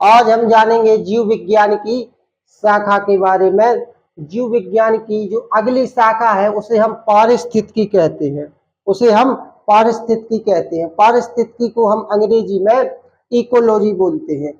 आज हम जानेंगे जीव विज्ञान की शाखा के बारे में। जीव विज्ञान की जो अगली शाखा है उसे हम पारिस्थितिकी कहते हैं। उसे हम पारिस्थितिकी कहते हैं। पारिस्थितिकी को हम अंग्रेजी में इकोलॉजी बोलते हैं।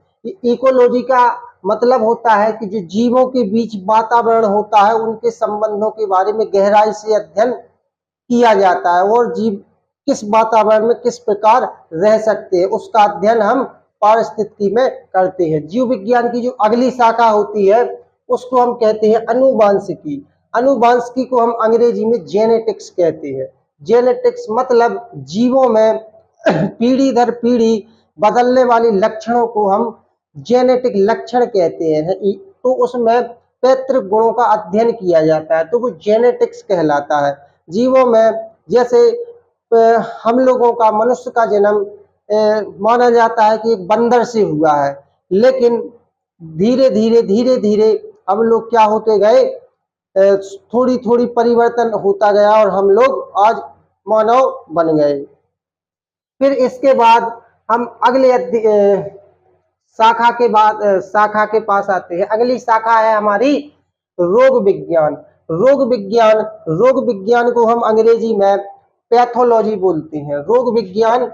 इकोलॉजी का मतलब होता है कि जो जीवों के बीच वातावरण होता है उनके संबंधों के बारे में गहराई से अध्ययन किया जाता है और जीव किस वातावरण में किस प्रकार रह सकते हैं उसका अध्ययन हम पारिस्थितिकी में करते हैं। जीव विज्ञान की जो अगली शाखा होती है उसको हम कहते हैं अनुवांशिकी। अनुवांशिकी को हम अंग्रेजी में जेनेटिक्स कहते हैं। जेनेटिक्स मतलब जीवों में पीढ़ी दर पीढ़ी बदलने वाले लक्षणों को हम जेनेटिक लक्षण कहते हैं। तो उसमें पैतृक गुणों का अध्ययन किया जाता है तो वो जेनेटिक्स कहलाता है। जीवों में जैसे हम लोगों का मनुष्य का जन्म माना जाता है कि एक बंदर से हुआ है, लेकिन धीरे धीरे हम लोग क्या होते गए, थोड़ी थोड़ी परिवर्तन होता गया और हम लोग आज मानव बन गए। फिर इसके बाद हम अगले शाखा के पास आते हैं। अगली शाखा है हमारी रोग विज्ञान। रोग विज्ञान को हम अंग्रेजी में पैथोलॉजी बोलते हैं। रोग विज्ञान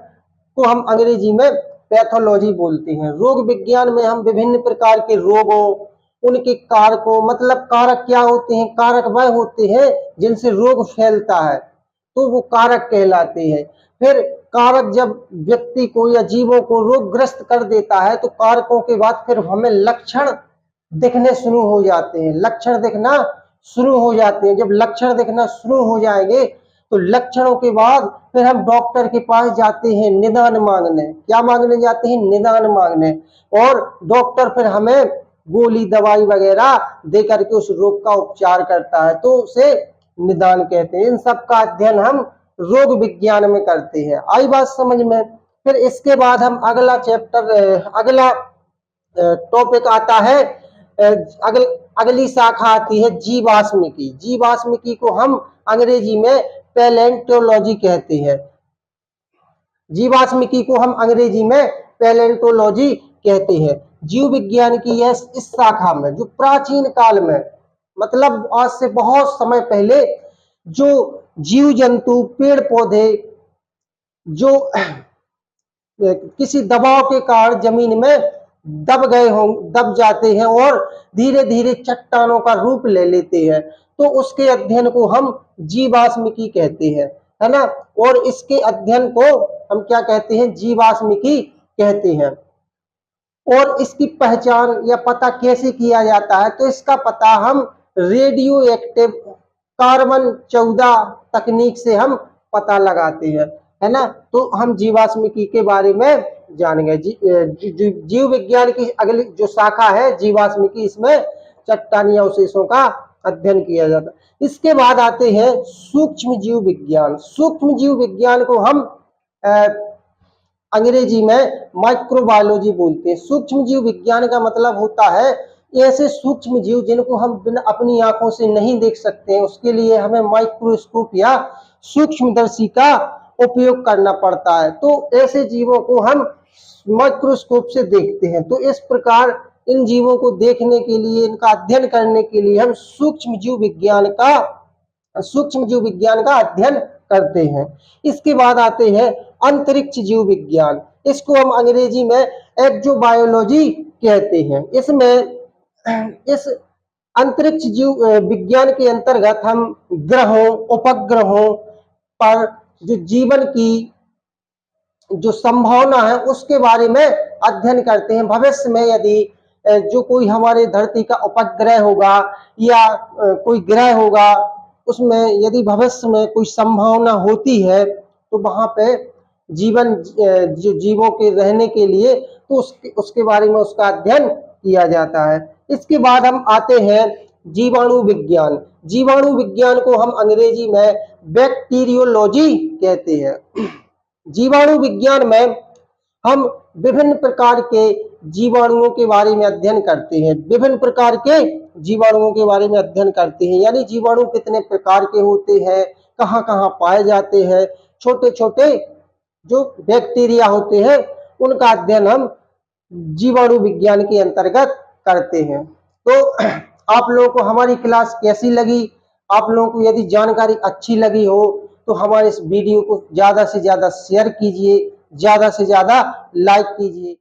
को हम अंग्रेजी में पैथोलॉजी बोलते हैं। रोग विज्ञान में हम विभिन्न प्रकार के रोगों, उनके कारकों, मतलब कारक क्या होते हैं, कारक वह होते हैं जिनसे रोग फैलता है तो वो कारक कहलाते हैं। फिर कारक जब व्यक्ति को या जीवों को रोगग्रस्त कर देता है तो कारकों के बाद फिर हमें लक्षण दिखने शुरू हो जाते हैं। लक्षण दिखना शुरू हो जाते हैं। जब लक्षण दिखना शुरू हो जाएंगे तो लक्षणों के बाद फिर हम डॉक्टर के पास जाते हैं निदान मांगने। क्या मांगने जाते हैं? निदान मांगने। और डॉक्टर फिर हमें गोली दवाई वगैरह दे करके उस रोग का उपचार करता है तो उसे निदान कहते हैं। इन सब का अध्ययन हम रोग विज्ञान में करते हैं। आई बात समझ में? फिर इसके बाद हम अगला टॉपिक आता है, अगली शाखा आती है जीवाश्मिकी। जीवाश्मिकी को हम अंग्रेजी में पैलेंटोलॉजी कहते हैं। जीवाश्मिकी को हम अंग्रेजी में पैलेंटोलॉजी कहते हैं। जीव विज्ञान की यह इस शाखा में जो प्राचीन काल में, मतलब आज से बहुत समय पहले जो जीव जंतु, पेड़ पौधे जो किसी दबाव के कारण जमीन में दब जाते हैं और धीरे धीरे चट्टानों का रूप ले लेते हैं तो उसके अध्ययन को हम जीवाश्मिकी कहते हैं, है ना। और इसके अध्ययन को हम क्या कहते हैं? जीवाश्मिकी कहते हैं। और इसकी पहचान या पता कैसे किया जाता है? तो इसका पता हम रेडियो एक्टिव कार्बन 14 तकनीक से हम पता लगाते हैं, है ना। तो हम जीवाश्मिकी के बारे में जानेंगे। जीव विज्ञान की अगली जो शाखा है जीवाश्मिकी, इसमें चट्टानी अवशेषों का अध्ययन किया जाता है। इसके बाद आते हैं सूक्ष्म जीव विज्ञान। सूक्ष्म जीव विज्ञान को हम अंग्रेजी में माइक्रोबायोलॉजी बोलते हैं। सूक्ष्म जीव विज्ञान का मतलब होता है ऐसे सूक्ष्म जीव जिनको हम बिना अपनी आंखों से नहीं देख सकते हैं, उसके लिए हमें माइक्रोस्कोप या सूक्ष्मदर्शी का उपयोग करना पड़ता है। तो ऐसे जीवों को हम माइक्रोस्कोप से देखते हैं। तो इस प्रकार इन जीवों को देखने के लिए, इनका अध्ययन करने के लिए हम सूक्ष्म जीव विज्ञान का अध्ययन करते हैं। इसके बाद आते हैं अंतरिक्ष जीव विज्ञान। इसको हम अंग्रेजी में एक्सोबायोलॉजी कहते हैं। इस अंतरिक्ष जीव विज्ञान के अंतर्गत हम ग्रहों, उपग्रहों पर जो जीवन की जो संभावना है उसके बारे में अध्ययन करते हैं। भविष्य में यदि जो कोई हमारे धरती का उपग्रह होगा या कोई ग्रह होगा, उसमें यदि भविष्य में कोई संभावना होती है तो वहां पे जीवन, जो जीवों के रहने के लिए, तो उसके बारे में उसका अध्ययन किया जाता है। इसके बाद हम आते हैं जीवाणु विज्ञान। जीवाणु विज्ञान को हम अंग्रेजी में बैक्टीरियोलॉजी कहते हैं। जीवाणु विज्ञान में हम विभिन्न प्रकार के जीवाणुओं के बारे में अध्ययन करते हैं। विभिन्न प्रकार के जीवाणुओं के बारे में अध्ययन करते हैं, यानी जीवाणु कितने प्रकार के होते हैं, कहाँ कहाँ पाए जाते हैं, छोटे छोटे जो बैक्टीरिया होते हैं उनका अध्ययन हम जीवाणु विज्ञान के अंतर्गत करते हैं। तो आप लोगों को हमारी क्लास कैसी लगी? आप लोगों को यदि जानकारी अच्छी लगी हो तो हमारे इस वीडियो को ज्यादा से ज्यादा शेयर कीजिए, ज्यादा से ज्यादा लाइक कीजिए।